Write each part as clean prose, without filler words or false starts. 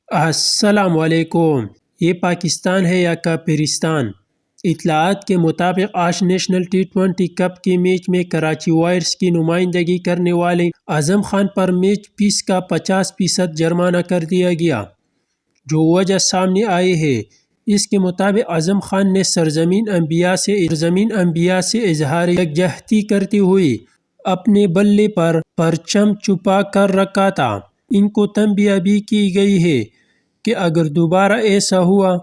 السلام علیکم۔ یہ پاکستان ہے یا کافرستان؟ اطلاعات کے مطابق آج نیشنل ٹی20 کپ کے میچ میں کراچی وائرس کی نمائندگی کرنے والے اعظم خان پر میچ فیس کا 50% جرمانہ کر دیا گیا۔ جو وجہ سامنے آئی ہے، اس کے مطابق اعظم خان نے سرزمین انبیاء سے اظہار یکجہتی کرتے ہوئے اپنے بلے پر پرچم چھپا کر رکھا تھا۔ ان کو تنبیہ بھی کی گئی ہے کہ اگر دوبارہ ایسا ہوا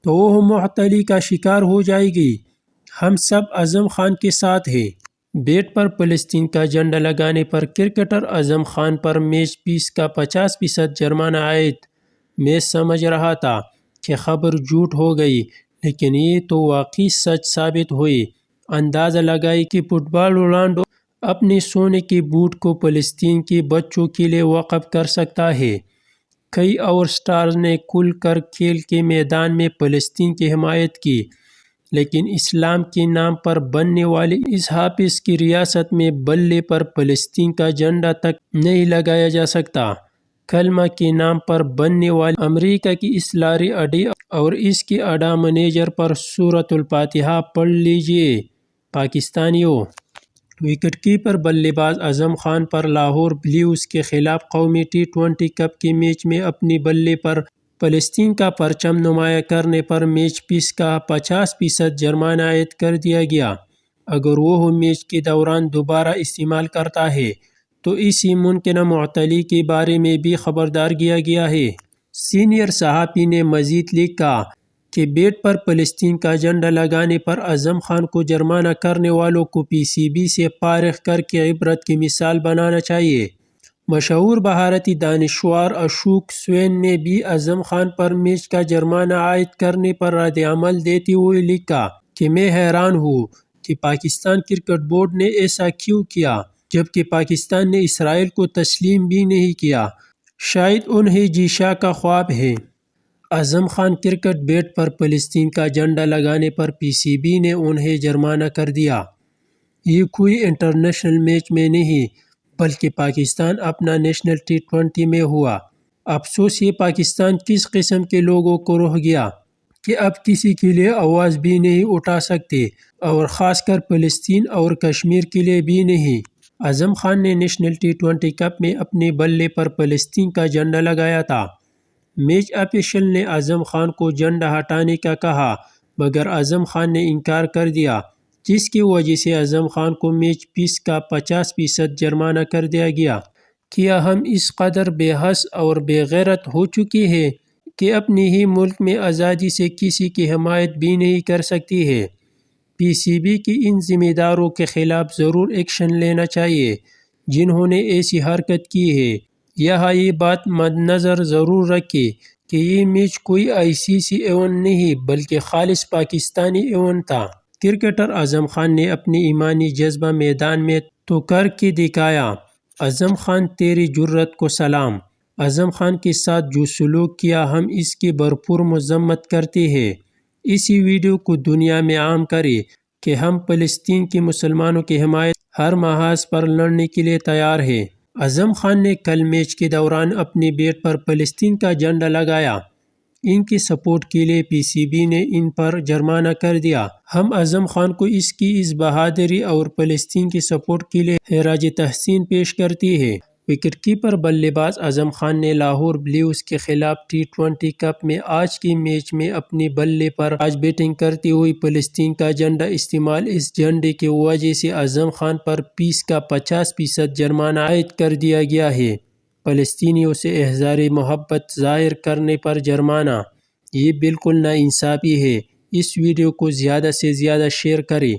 تو وہ معطلی کا شکار ہو جائے گی۔ ہم سب اعظم خان کے ساتھ ہیں۔ بیٹ پر فلسطین کا جھنڈا لگانے پر کرکٹر اعظم خان پر میچ فیس کا 50% جرمانہ عائد۔ میں سمجھ رہا تھا کہ خبر جھوٹ ہو گئی، لیکن یہ تو واقعی سچ ثابت ہوئی۔ اندازہ لگائیں کہ فٹ بال رونالڈو اپنے سونے کے بوٹ کو فلسطین کے بچوں کے لیے وقف کر سکتا ہے۔ کئی اور سٹارز نے کھل کر کھیل کے میدان میں فلسطین کی حمایت کی، لیکن اسلام کے نام پر بننے والی اس حافظ کی ریاست میں بلے پر فلسطین کا جھنڈا تک نہیں لگایا جا سکتا۔ کلمہ کے نام پر بننے والی امریکہ کی اس لاری اڈے اور اس کے اڈا منیجر پر سورۃ الفاتحہ پڑھ لیجئے۔ پاکستانیوں، وکٹ کیپر بلے باز اعظم خان پر لاہور بلیوز کے خلاف قومی ٹی20 کپ کے میچ میں اپنے بلے پر فلسطین کا پرچم نمایاں کرنے پر میچ فیس کا 50% جرمانہ عائد کر دیا گیا۔ اگر وہ میچ کے دوران دوبارہ استعمال کرتا ہے تو اسی ممکنہ معطلی کے بارے میں بھی خبردار کیا گیا ہے۔ سینئر صحافی نے مزید لکھا کہ بیٹ پر فلسطین کا جھنڈا لگانے پر اعظم خان کو جرمانہ کرنے والوں کو پی سی بی سے فارغ کر کے عبرت کی مثال بنانا چاہیے۔ مشہور بھارتی دانشور اشوک سوین نے بھی اعظم خان پر میچ کا جرمانہ عائد کرنے پر رد عمل دیتے ہوئے لکھا کہ میں حیران ہوں کہ پاکستان کرکٹ بورڈ نے ایسا کیوں کیا، جبکہ پاکستان نے اسرائیل کو تسلیم بھی نہیں کیا۔ شاید انہیں جیشا کا خواب ہے۔ اعظم خان کرکٹ بیٹ پر فلسطین کا جھنڈا لگانے پر پی سی بی نے انہیں جرمانہ کر دیا۔ یہ کوئی انٹرنیشنل میچ میں نہیں، بلکہ پاکستان اپنا نیشنل ٹی20 میں ہوا۔ افسوس، یہ پاکستان کس قسم کے لوگوں کو رہ گیا کہ اب کسی کے لیے آواز بھی نہیں اٹھا سکتے، اور خاص کر فلسطین اور کشمیر کے لیے بھی نہیں۔ اعظم خان نے نیشنل ٹی20 کپ میں اپنے بلے پر فلسطین کا جھنڈا لگایا تھا۔ میچ آفیشل نے اعظم خان کو جھنڈا ہٹانے کا کہا، مگر اعظم خان نے انکار کر دیا، جس کی وجہ سے اعظم خان کو میچ فیس کا 50% جرمانہ کر دیا گیا۔ کیا ہم اس قدر بے حس اور بے غیرت ہو چکے ہیں کہ اپنے ہی ملک میں آزادی سے کسی کی حمایت بھی نہیں کر سکتے ہیں؟ پی سی بی کی ان ذمہ داروں کے خلاف ضرور ایکشن لینا چاہیے جنہوں نے ایسی حرکت کی ہے۔ یہاں یہ بات مدنظر ضرور رکھیں کہ یہ میچ کوئی آئی سی سی ایونٹ نہیں، بلکہ خالص پاکستانی ایونٹ تھا۔ کرکٹر اعظم خان نے اپنی ایمانی جذبہ میدان میں تو کر کے دکھایا۔ اعظم خان، تیری جرأت کو سلام۔ اعظم خان کے ساتھ جو سلوک کیا، ہم اس کی بھرپور مذمت کرتے ہیں۔ اسی ویڈیو کو دنیا میں عام کریں کہ ہم فلسطین کے مسلمانوں کی حمایت ہر محاذ پر لڑنے کے لیے تیار ہیں۔ اعظم خان نے کل میچ کے دوران اپنے بیٹ پر فلسطین کا جھنڈا لگایا۔ ان کی سپورٹ کے لیے پی سی بی نے ان پر جرمانہ کر دیا۔ ہم اعظم خان کو اس کی اس بہادری اور فلسطین کی سپورٹ کے لیے خراج تحسین پیش کرتے ہیں۔ وکٹ کیپر بلے باز اعظم خان نے لاہور بلیوز کے خلاف ٹی20 کپ میں آج کے میچ میں اپنے بلے پر آج بیٹنگ کرتے ہوئے فلسطین کا جھنڈا استعمال۔ اس جھنڈے کی وجہ سے اعظم خان پر فیس کا 50% جرمانہ عائد کر دیا گیا ہے۔ فلسطینیوں سے اظہار محبت ظاہر کرنے پر جرمانہ، یہ بالکل ناانصافی ہے۔ اس ویڈیو کو زیادہ سے زیادہ شیئر کریں۔